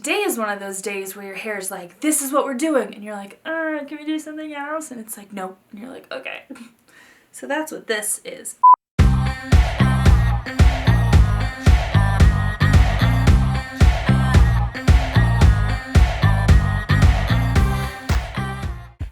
today is one of those days where your hair is like, this is what we're doing, and you're like, can we do something else? And it's like, nope, and you're like, okay. So that's what this is.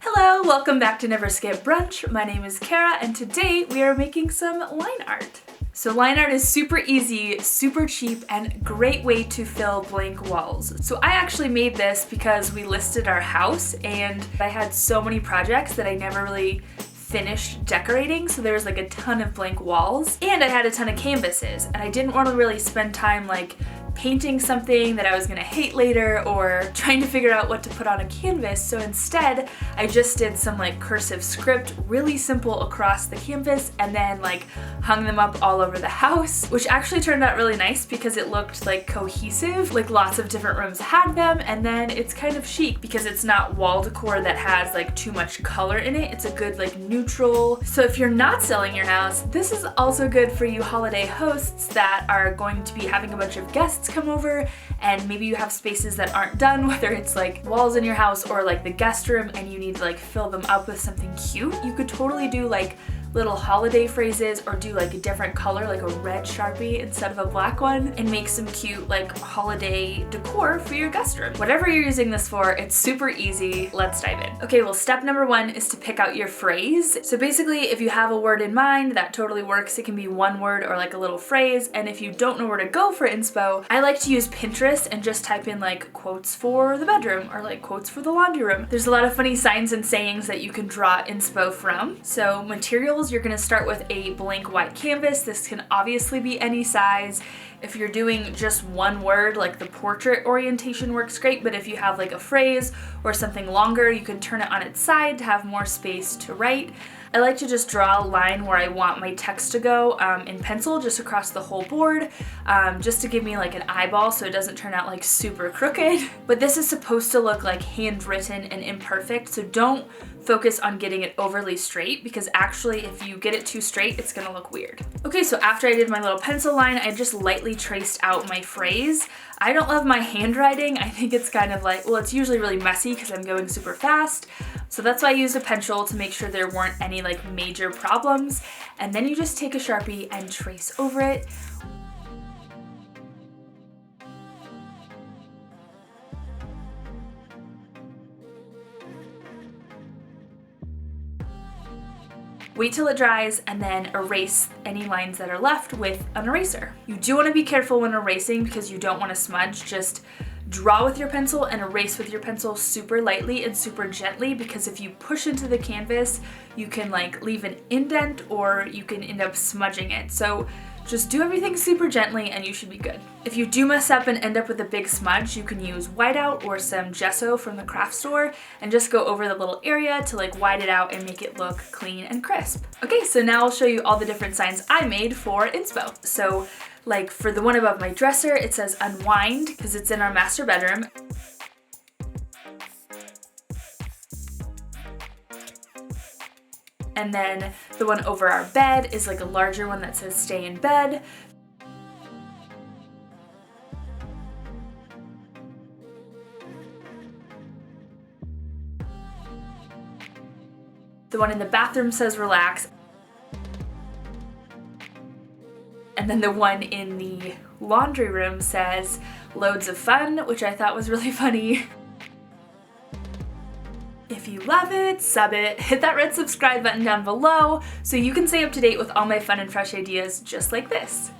Hello, welcome back to Never Skip Brunch. My name is Cara, and today we are making some line art. So line art is super easy, super cheap, and great way to fill blank walls. So I actually made this because we listed our house and I had so many projects that I never really finished decorating, so there was like a ton of blank walls, and I had a ton of canvases, and I didn't want to really spend time like painting something that I was gonna hate later or trying to figure out what to put on a canvas. So instead I just did some like cursive script, really simple across the canvas, and then like hung them up all over the house, which actually turned out really nice because it looked like cohesive, like lots of different rooms had them, and then it's kind of chic because it's not wall decor that has like too much color in it. It's a good like neutral. So if you're not selling your house, this is also good for you holiday hosts that are going to be having a bunch of guests come over, and maybe you have spaces that aren't done, whether it's like walls in your house or like the guest room, and you need to like fill them up with something cute. You could totally do like little holiday phrases or do like a different color, like a red Sharpie instead of a black one, and make some cute like holiday decor for your guest room. Whatever you're using this for, it's super easy. Let's dive in. Okay, well, step number one is to pick out your phrase. So basically, if you have a word in mind, that totally works. It can be one word or like a little phrase, and if you don't know where to go for inspo, I like to use Pinterest and just type in like quotes for the bedroom or like quotes for the laundry room. There's a lot of funny signs and sayings that you can draw inspo from. So materials, you're gonna start with a blank white canvas. This can obviously be any size. If you're doing just one word, like the portrait orientation works great, but if you have like a phrase or something longer, you can turn it on its side to have more space to write. I like to just draw a line where I want my text to go in pencil just across the whole board, just to give me like an eyeball so it doesn't turn out like super crooked. But this is supposed to look like handwritten and imperfect, so don't focus on getting it overly straight, because actually if you get it too straight, it's gonna look weird. Okay, so after I did my little pencil line, I just lightly traced out my phrase. I don't love my handwriting. I think it's kind of like, well, it's usually really messy because I'm going super fast. So that's why I used a pencil to make sure there weren't any like major problems. And then you just take a Sharpie and trace over it. Wait till it dries and then erase any lines that are left with an eraser. You do want to be careful when erasing because you don't want to smudge. Just draw with your pencil and erase with your pencil super lightly and super gently, because if you push into the canvas, you can like leave an indent or you can end up smudging it. So just do everything super gently and you should be good. If you do mess up and end up with a big smudge, you can use whiteout or some gesso from the craft store and just go over the little area to like white it out and make it look clean and crisp. Okay, so now I'll show you all the different signs I made for inspo. So like for the one above my dresser, it says unwind because it's in our master bedroom. And then the one over our bed is like a larger one that says stay in bed. The one in the bathroom says relax. And then the one in the laundry room says loads of fun, which I thought was really funny. If you love it, sub it, hit that red subscribe button down below so you can stay up to date with all my fun and fresh ideas just like this.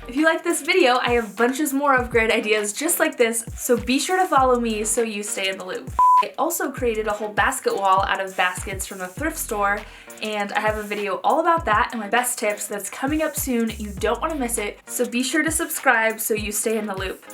If you like this video, I have bunches more of great ideas just like this, so be sure to follow me so you stay in the loop. I also created a whole basket wall out of baskets from the thrift store, and I have a video all about that and my best tips that's coming up soon. You don't want to miss it, so be sure to subscribe so you stay in the loop.